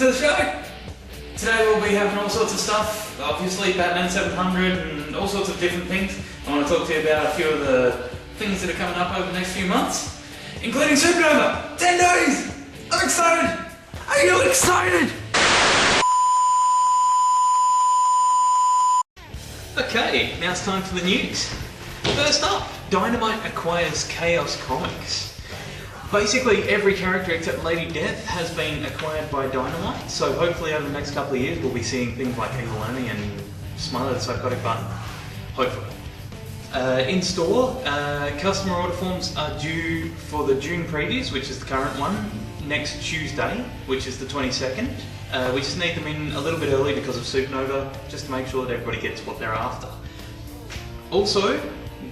to the show! Today we'll be having all sorts of stuff, obviously Batman 700 and all sorts of different things. I want to talk to you about a few of the things that are coming up over the next few months, including Supernova! 10 days! I'm excited! Are you excited? Okay, now it's time for the news. First up, Dynamite acquires Chaos Comics. Basically, every character except Lady Death has been acquired by Dynamite, so hopefully over the next couple of years we'll be seeing things like Evil Annie and some other psychotic button. Hopefully. In store, customer order forms are due for the June previews, which is the current one, next Tuesday, which is the 22nd. We just need them in a little bit early because of Supernova, just to make sure that everybody gets what they're after. Also,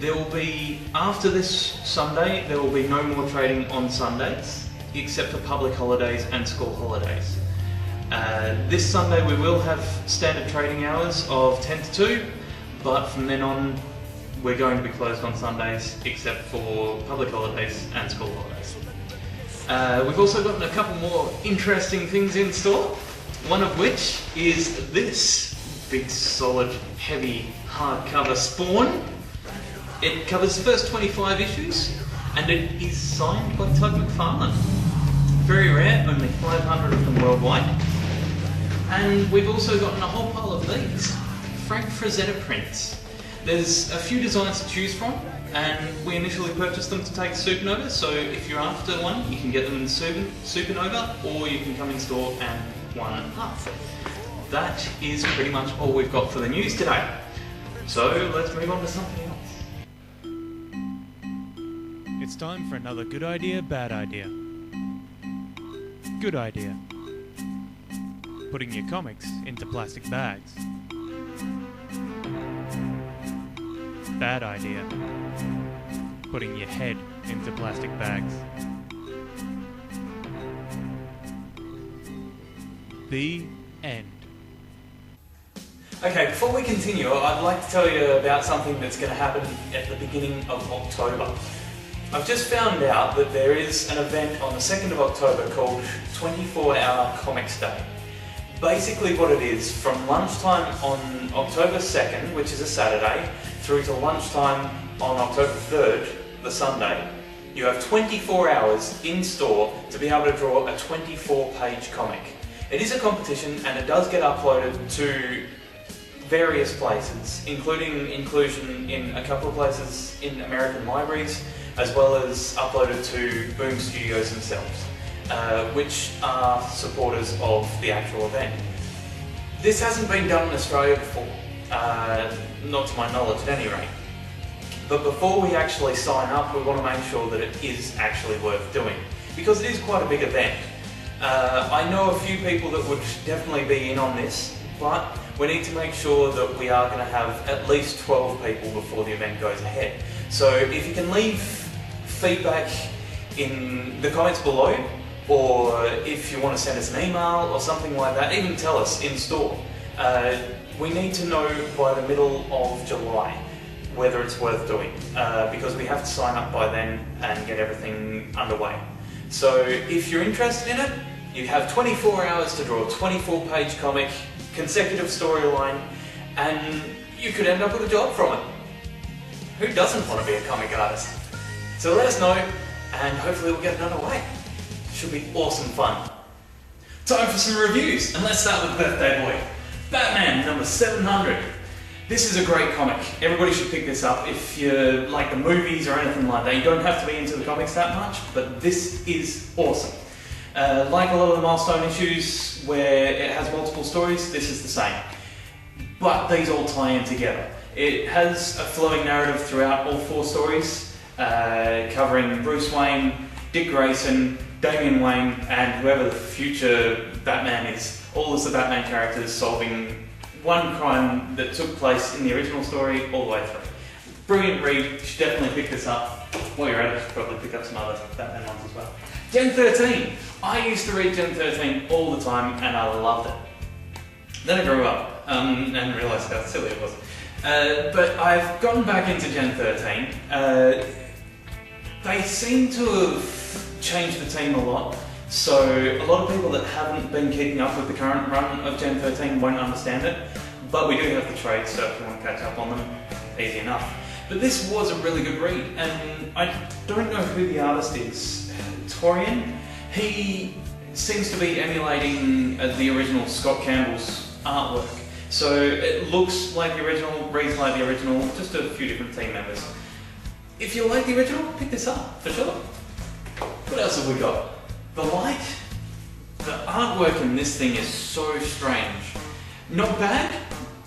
there will be, after this Sunday, there will be no more trading on Sundays, except for public holidays and school holidays. This Sunday we will have standard trading hours of 10 to 2, but from then on we're going to be closed on Sundays, except for public holidays and school holidays. We've also gotten a couple more interesting things in store, one of which is this big, solid, heavy, hardcover Spawn. It covers the first 25 issues, and it is signed by Todd McFarlane. Very rare, only 500 of them worldwide. And we've also gotten a whole pile of these, Frank Frazetta prints. There's a few designs to choose from, and we initially purchased them to take to Supernova, so if you're after one, you can get them in Supernova, or you can come in store and one up. That is pretty much all we've got for the news today. So let's move on to something else. It's time for another good idea, bad idea. Good idea. Putting your comics into plastic bags. Bad idea. Putting your head into plastic bags. The end. Okay, before we continue, I'd like to tell you about something that's going to happen at the beginning of October. I've just found out that there is an event on the 2nd of October called 24-Hour Comics Day. Basically what it is, from lunchtime on October 2nd, which is a Saturday, through to lunchtime on October 3rd, the Sunday, you have 24 hours in store to be able to draw a 24-page comic. It is a competition and it does get uploaded to various places, including inclusion in a couple of places in American libraries, as well as uploaded to Boom Studios themselves, which are supporters of the actual event. This hasn't been done in Australia before, not to my knowledge at any rate. But before we actually sign up, we want to make sure that it is actually worth doing, because it is quite a big event. I know a few people that would definitely be in on this, but we need to make sure that we are going to have at least 12 people before the event goes ahead. So if you can leave feedback in the comments below, or if you want to send us an email or something like that, even tell us in store. We need to know by the middle of July whether it's worth doing, because we have to sign up by then and get everything underway. So if you're interested in it, you have 24 hours to draw a 24-page comic, consecutive storyline, and you could end up with a job from it. Who doesn't want to be a comic artist? So let us know, and hopefully we'll get it underway. Should be awesome fun. Time for some reviews, and let's start with Birthday Boy. Batman number 700. This is a great comic. Everybody should pick this up if you like the movies or anything like that. You don't have to be into the comics that much, but this is awesome. Like a lot of the milestone issues where it has multiple stories, this is the same. But these all tie in together. It has a flowing narrative throughout all 4 stories, covering Bruce Wayne, Dick Grayson, Damian Wayne, and whoever the future Batman is. All of the Batman characters solving one crime that took place in the original story all the way through. Brilliant read, you should definitely pick this up. While you're at it, you should probably pick up some other Batman ones as well. Gen 13. I used to read Gen 13 all the time and I loved it. Then I grew up and realised how silly it was. But I've gone back into Gen 13. They seem to have changed the team a lot. So a lot of people that haven't been keeping up with the current run of Gen 13 won't understand it, but we do have the trades, so if you want to catch up on them, easy enough. But this was a really good read, and I don't know who the artist is. Torian? He seems to be emulating the original Scott Campbell's artwork. So it looks like the original, reads like the original, just a few different team members. If you like the original, pick this up, for sure. What else have we got? The light. The artwork in this thing is so strange. Not bad,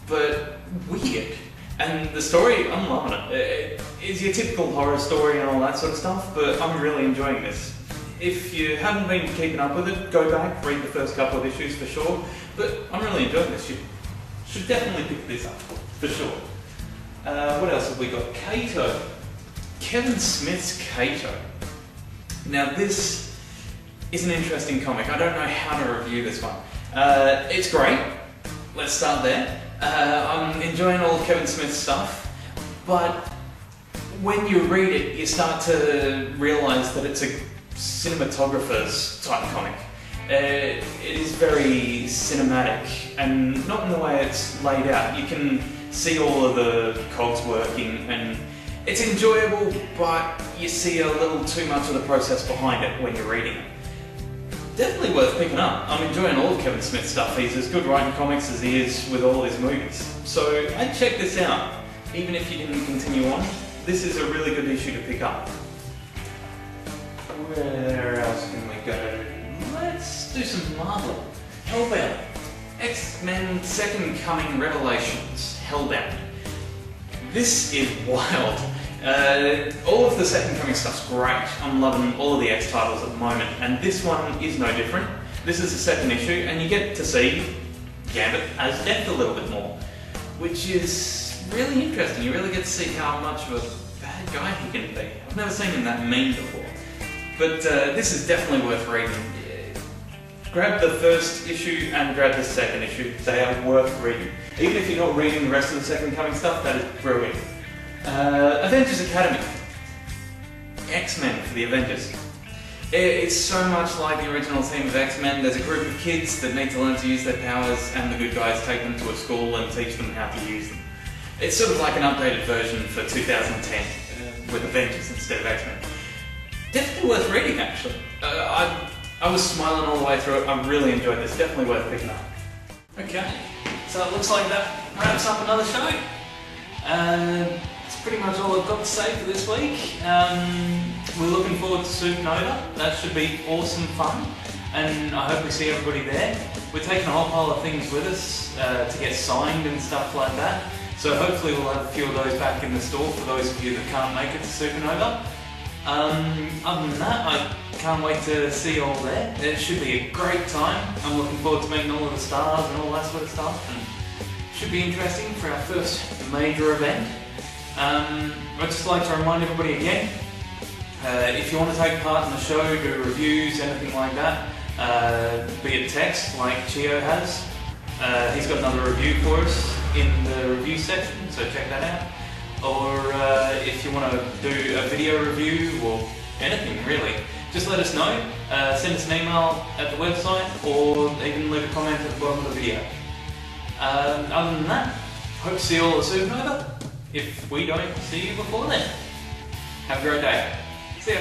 but weird. And the story, I'm loving it. It's your typical horror story and all that sort of stuff, but I'm really enjoying this. If you haven't been keeping up with it, go back, read the first couple of issues for sure, but I'm really enjoying this. You should definitely pick this up, for sure. What else have we got? Kato. Kevin Smith's Kato. Now this is an interesting comic. I don't know how to review this one. It's great. Let's start there. I'm enjoying all of Kevin Smith's stuff, but when you read it, you start to realise that it's a cinematographer's type comic. It is very cinematic, and not in the way it's laid out. You can see all of the cogs working, and it's enjoyable, but you see a little too much of the process behind it when you're reading it. Definitely worth picking up. I'm enjoying all of Kevin Smith's stuff. He's as good writing comics as he is with all his movies. So I'd check this out. Even if you didn't continue on, this is a really good issue to pick up. Where else can we go? Let's do some Marvel. Hellbound. X-Men Second Coming Revelations. Hellbound. This is wild. All of the Second Coming stuff's great. I'm loving all of the X titles at the moment, and this one is no different. This is the second issue, and you get to see Gambit as Death a little bit more, which is really interesting. You really get to see how much of a bad guy he can be. I've never seen him that mean before. But this is definitely worth reading. Grab the first issue and grab the second issue. They are worth reading. Even if you're not reading the rest of the Second Coming stuff, that is brilliant. Avengers Academy. X-Men for the Avengers. It's so much like the original theme of X-Men. There's a group of kids that need to learn to use their powers, and the good guys take them to a school and teach them how to use them. It's sort of like an updated version for 2010 with Avengers instead of X-Men. Definitely worth reading, actually. I was smiling all the way through it. I really enjoyed this. Definitely worth picking up. Okay, so it looks like that wraps up another show. That's pretty much all I've got to say for this week. We're looking forward to Supernova. That should be awesome fun, and I hope we see everybody there. We're taking a whole pile of things with us to get signed and stuff like that. So hopefully we'll have a few of those back in the store for those of you that can't make it to Supernova. Other than that, I can't wait to see you all there. It should be a great time. I'm looking forward to meeting all of the stars and all that sort of stuff. And it should be interesting for our first major event. I'd just like to remind everybody again, if you want to take part in the show, do reviews, anything like that, be it text like Chio has. He's got another review for us in the review section, so check that out. Or if you want to do a video review or anything really, just let us know. Send us an email at the website, or even leave a comment at the bottom of the video. Other than that, hope to see you all at Supernova. If we don't see you before then, have a great day. See ya.